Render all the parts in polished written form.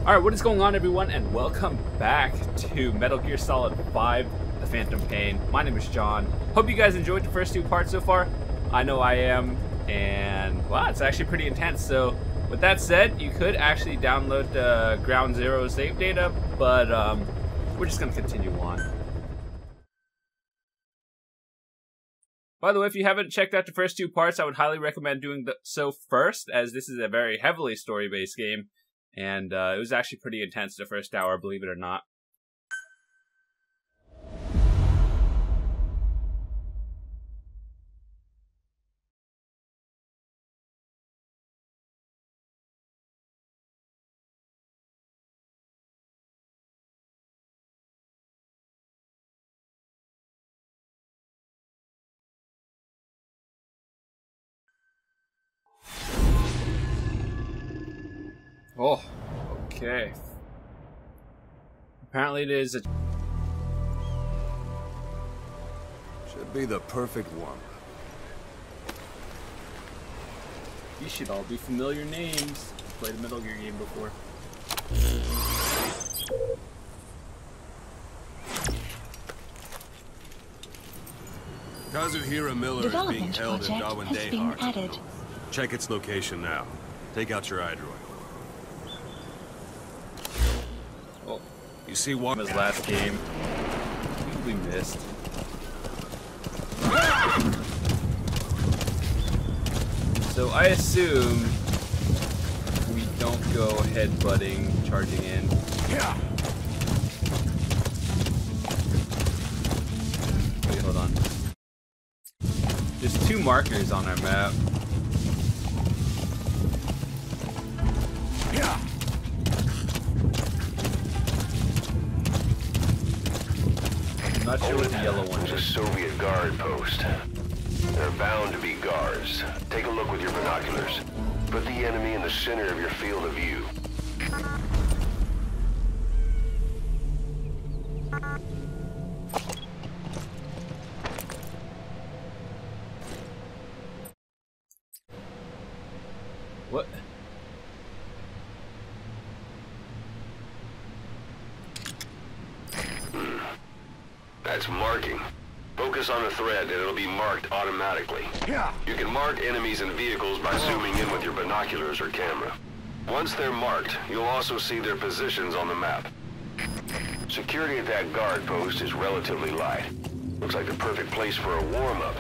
Alright, what is going on, everyone, and welcome back to Metal Gear Solid 5, The Phantom Pain. My name is John. Hope you guys enjoyed the first two parts so far. I know I am, and, wow, it's actually pretty intense. So, with that said, you could actually download the Ground Zero save data, but we're just going to continue on. By the way, if you haven't checked out the first two parts, I would highly recommend doing so first, as this is a very heavily story-based game. And it was actually pretty intense the first hour, believe it or not. Oh, okay. Apparently it is a... Should be the perfect one. These should all be familiar names. Played a Metal Gear game before. Kazuhira Miller is being held in Darwin Dayhart. Check its location now. Take out your iDroid. Oh, you see what? His last game. We missed. So I assume we don't go headbutting, charging in. Wait, hold on. There's two markers on our map. Not sure what the yellow one is. A Soviet guard post. They're bound to be guards. Take a look with your binoculars. Put the enemy in the center of your field of view. What? That's marking. Focus on a thread and it'll be marked automatically. You can mark enemies and vehicles by zooming in with your binoculars or camera. Once they're marked, you'll also see their positions on the map. Security at that guard post is relatively light. Looks like the perfect place for a warm-up.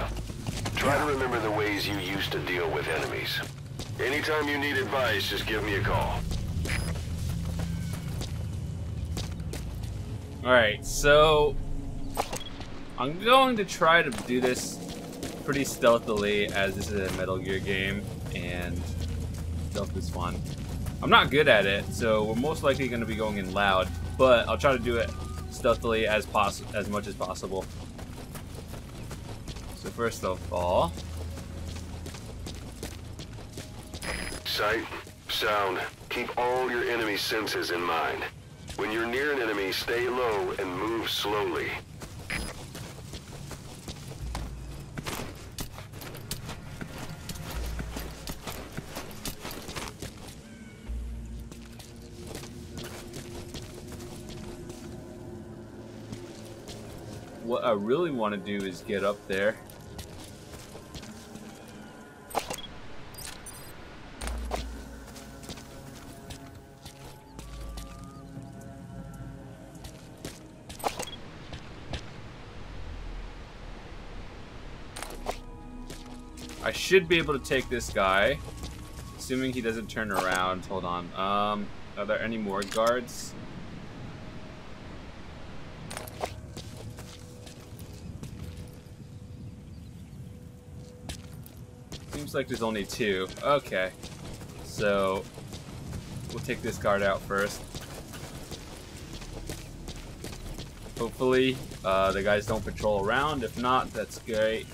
Try to remember the ways you used to deal with enemies. Anytime you need advice, just give me a call. Alright, so I'm going to try to do this pretty stealthily, as this is a Metal Gear game, and stealth is fun. I'm not good at it, so we're most likely going to be going in loud, but I'll try to do it stealthily as much as possible. So first of all, sight, sound, keep all your enemy senses in mind. When you're near an enemy, stay low and move slowly. what I really want to do is get up there. I should be able to take this guy, assuming he doesn't turn around. Hold on. Are there any more guards? Seems like there's only two. Okay. So, we'll take this guard out first. Hopefully, the guys don't patrol around. If not, that's great.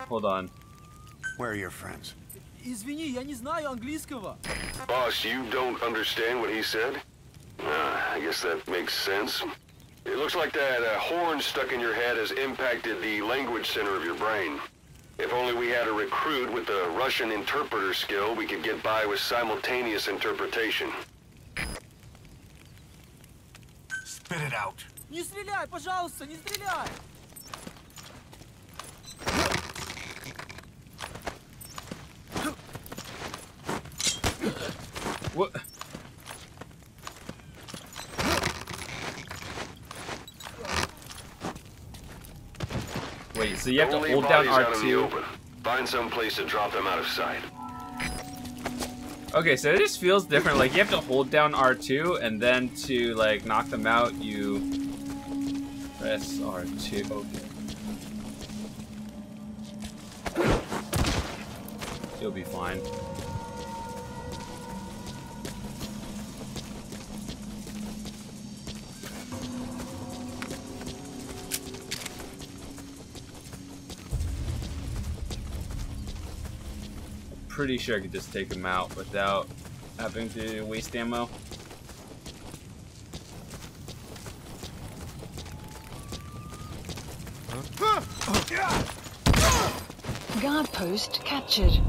Hold on. Where are your friends? Извини, я не знаю английского. Boss, you don't understand what he said? I guess that makes sense. It looks like that horn stuck in your head has impacted the language center of your brain. If only we had a recruit with the Russian interpreter skill, we could get by with simultaneous interpretation. Spit it out. Не стреляй, пожалуйста, не стреляй! What? Wait, so you have to hold down R2? Find some place to drop them out of sight. Okay, so it just feels different. Like, you have to hold down R2, and then to, like, knock them out, you press R2. Okay. You'll be fine. Pretty sure I could just take him out without having to waste ammo. Guard post captured.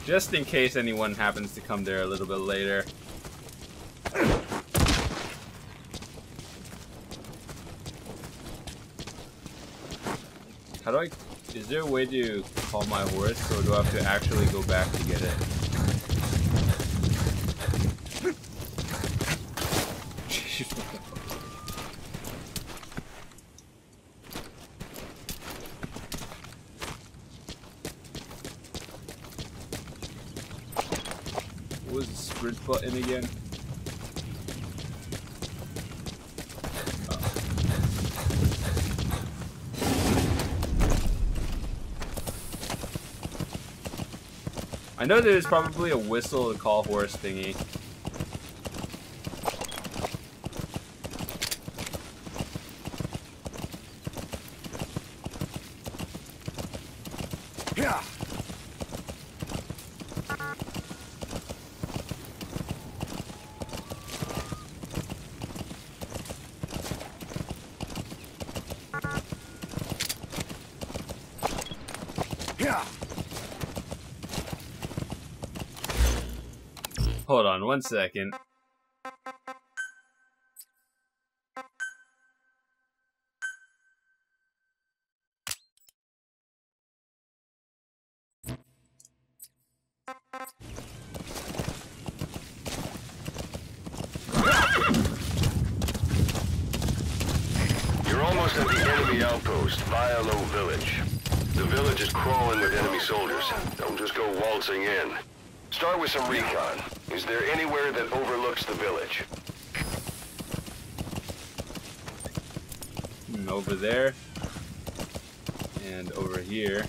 Just in case anyone happens to come there a little bit later. How do I... Is there a way to call my horse, or do I have to actually go back to get it? What was the sprint button again? I know there's probably a whistle to call horse thingy. Yeah. Yeah. Hold on 1 second. You're almost at the enemy outpost, Vialo Village. The village is crawling with enemy soldiers. Don't just go waltzing in. Start with some recon. Is there anywhere that overlooks the village? Over there. And over here.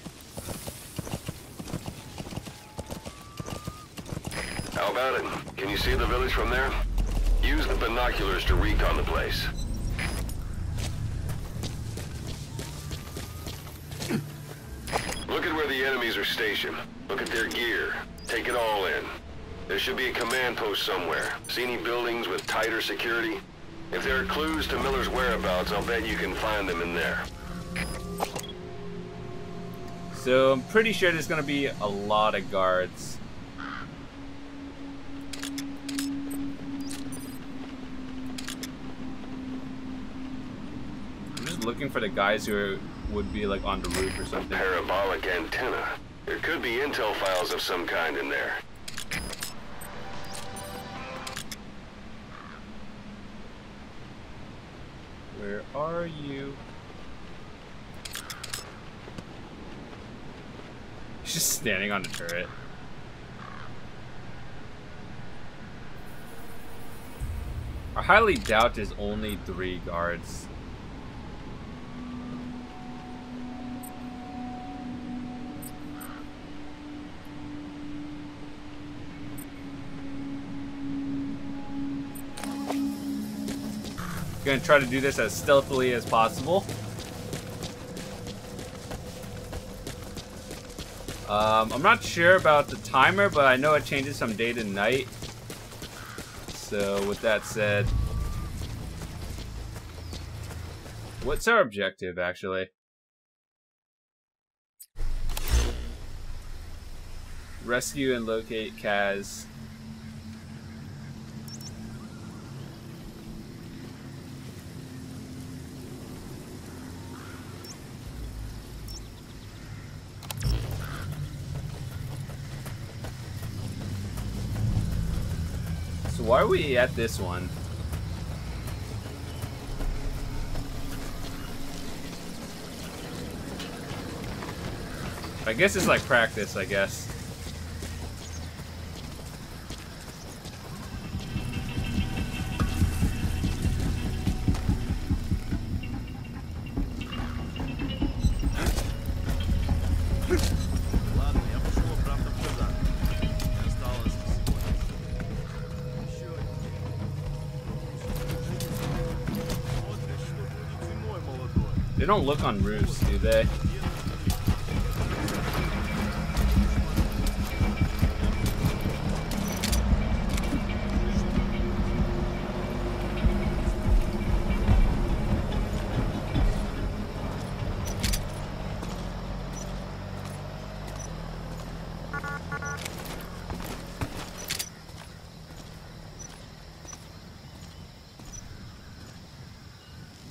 How about it? Can you see the village from there? Use the binoculars to recon the place. Look at where the enemies are stationed. Look at their gear. Take it all in. There should be a command post somewhere. See any buildings with tighter security? If there are clues to Miller's whereabouts, I'll bet you can find them in there. So I'm pretty sure there's gonna be a lot of guards. I'm just looking for the guys who would be like on the roof or something. Parabolic antenna. There could be intel files of some kind in there. Where are you? He's just standing on the turret. I highly doubt there's only 3 guards. Gonna try to do this as stealthily as possible. I'm not sure about the timer, but I know it changes from day to night. So with that said, what's our objective actually? Rescue and locate Kaz. So why are we at this one? I guess it's like practice, I guess. They don't look on roofs, do they?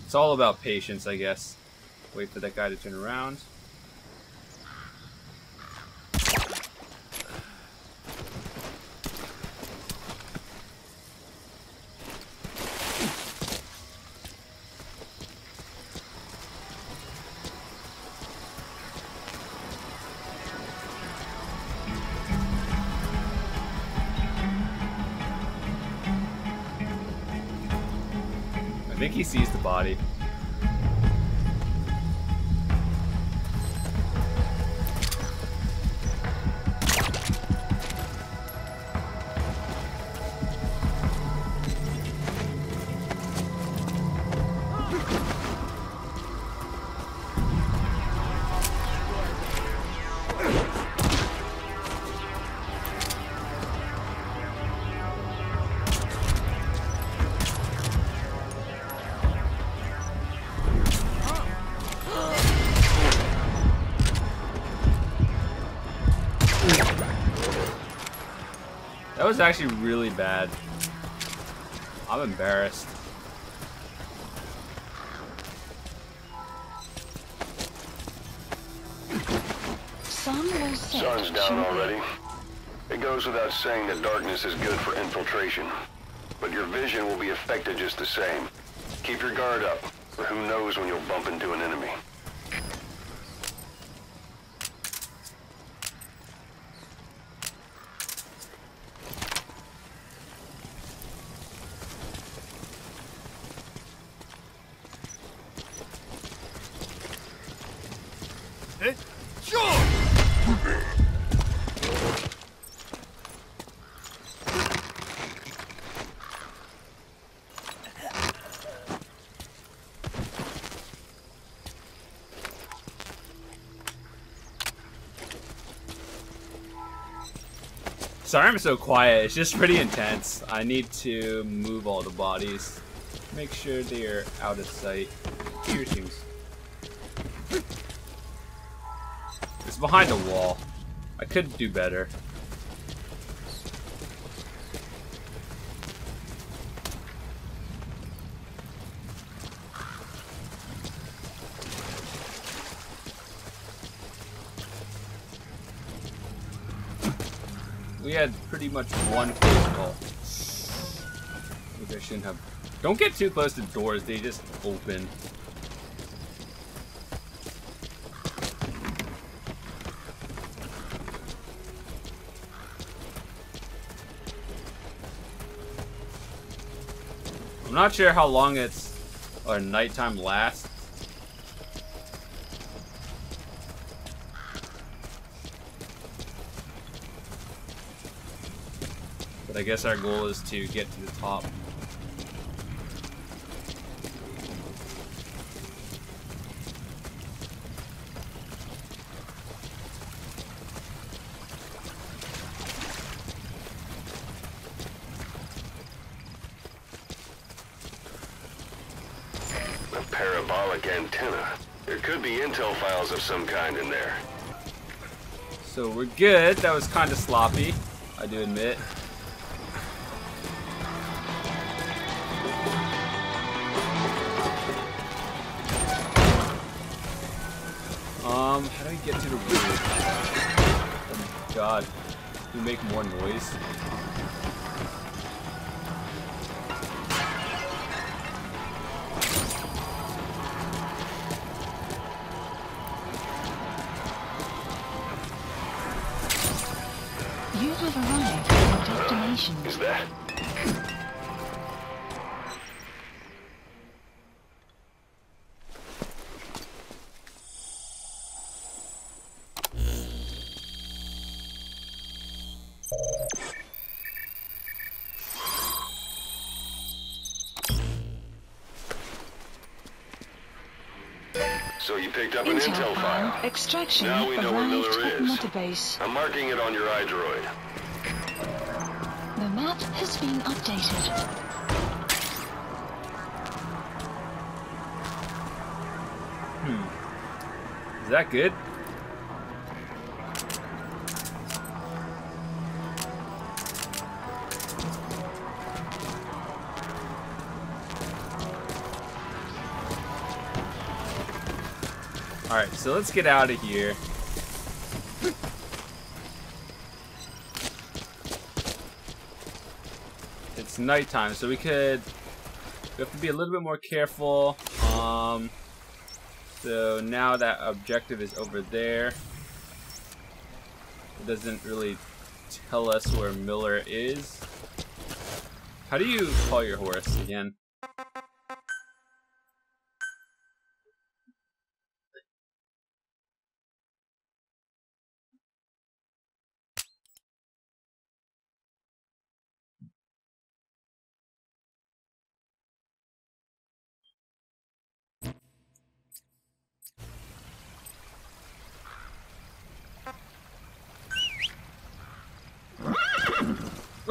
It's all about patience, I guess. Wait for that guy to turn around. I think he sees the body. That was actually really bad. I'm embarrassed. Sun's down already. It goes without saying that darkness is good for infiltration. But your vision will be affected just the same. Keep your guard up, or who knows when you'll bump into an enemy. Sorry I'm so quiet, it's just pretty intense. I need to move all the bodies. Make sure they're out of sight. Piercings. It's behind a wall. I could do better. We had pretty much one close call. Maybe I shouldn't have. Don't get too close to doors, they just open. I'm not sure how long our nighttime lasts. But I guess our goal is to get to the top. hydraulic antenna. There could be intel files of some kind in there. So we're good. That was kind of sloppy, I do admit. How do we get to the roof? Oh my god. Do we make more noise? You have arrived at your destination. Is that? So you picked up an intel file. Extraction Now we know where arrived Miller at is. Motorbase. I'm marking it on your iDroid. The map has been updated. Is that good? Alright, so let's get out of here. It's nighttime, so we have to be a little bit more careful. So now that objective is over there. It doesn't really tell us where Miller is. How do you call your horse again?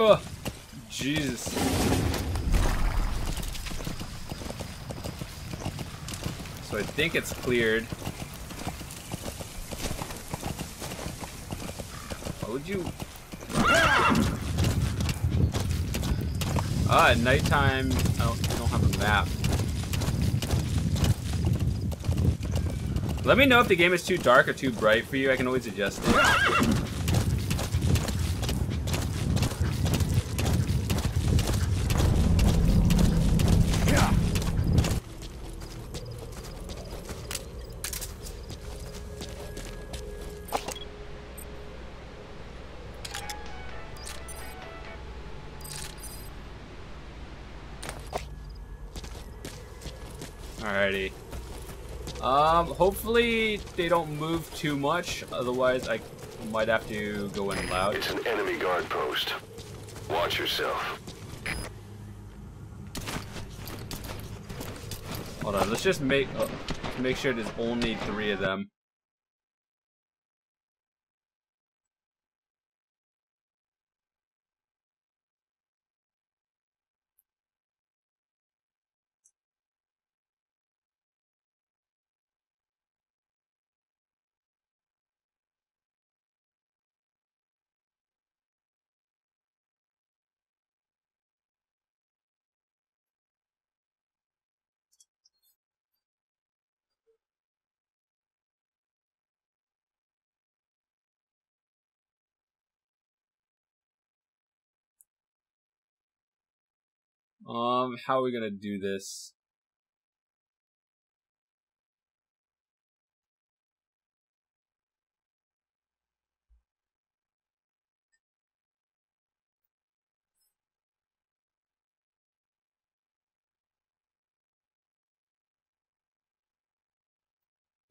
Oh, Jesus. So I think it's cleared. Why would you? At nighttime, I don't have a map. Let me know if the game is too dark or too bright for you. I can always adjust it. Alrighty. Hopefully they don't move too much, otherwise I might have to go in loud. It's an enemy guard post. Watch yourself. Hold on, let's just make sure there's only 3 of them. How are we gonna do this?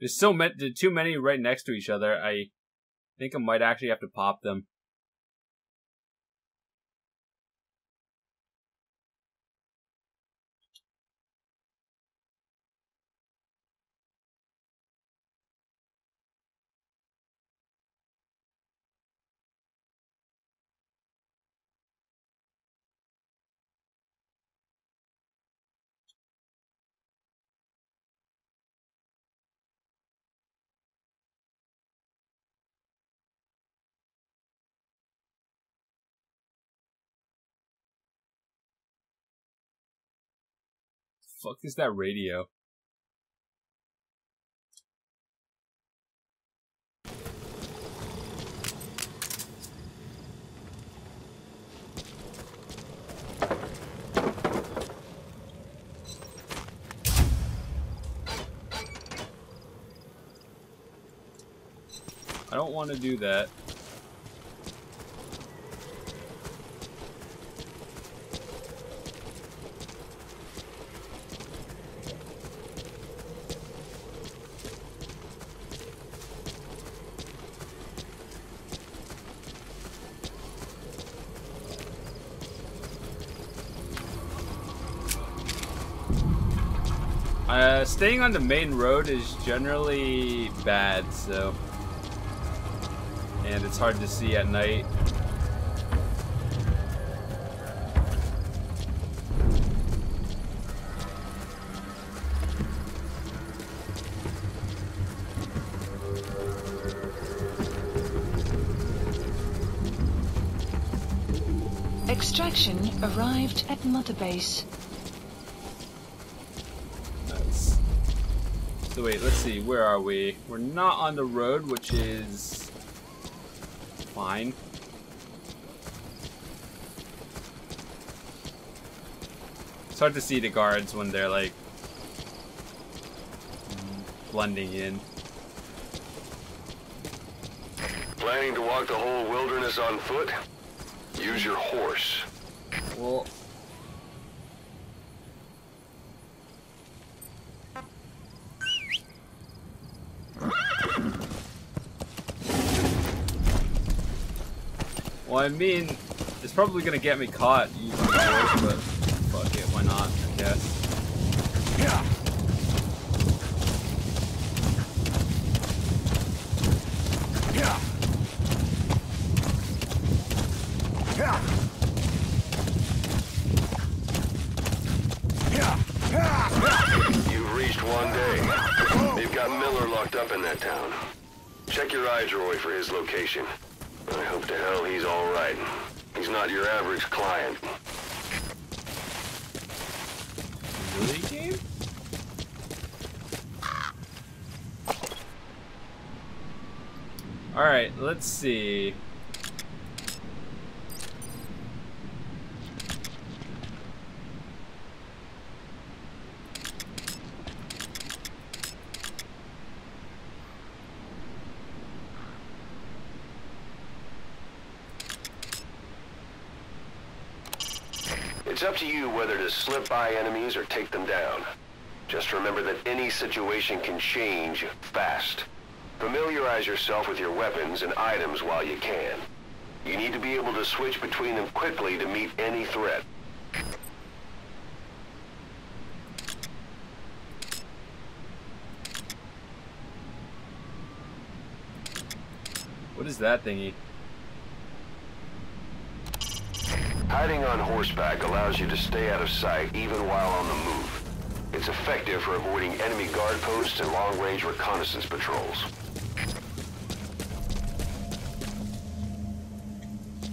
There's too many right next to each other. I think I might actually have to pop them. Fuck is that radio? I don't want to do that. Staying on the main road is generally bad, so... And it's hard to see at night. Extraction arrived at Mother Base. Nice. So wait, let's see, where are we? We're not on the road, which is fine. It's hard to see the guards when they're like blending in. Planning to walk the whole wilderness on foot? Use your horse. Well, I mean, it's probably gonna get me caught using the horse, but fuck it, why not, I guess. Yeah. You've reached one day. They've got Miller locked up in that town. Check your eye droid for his location. I hope to hell he's all right. He's not your average client. Really, game? Alright, let's see. It's up to you whether to slip by enemies or take them down. Just remember that any situation can change fast. Familiarize yourself with your weapons and items while you can. You need to be able to switch between them quickly to meet any threat. What is that thingy? Hiding on horseback allows you to stay out of sight even while on the move. It's effective for avoiding enemy guard posts and long-range reconnaissance patrols.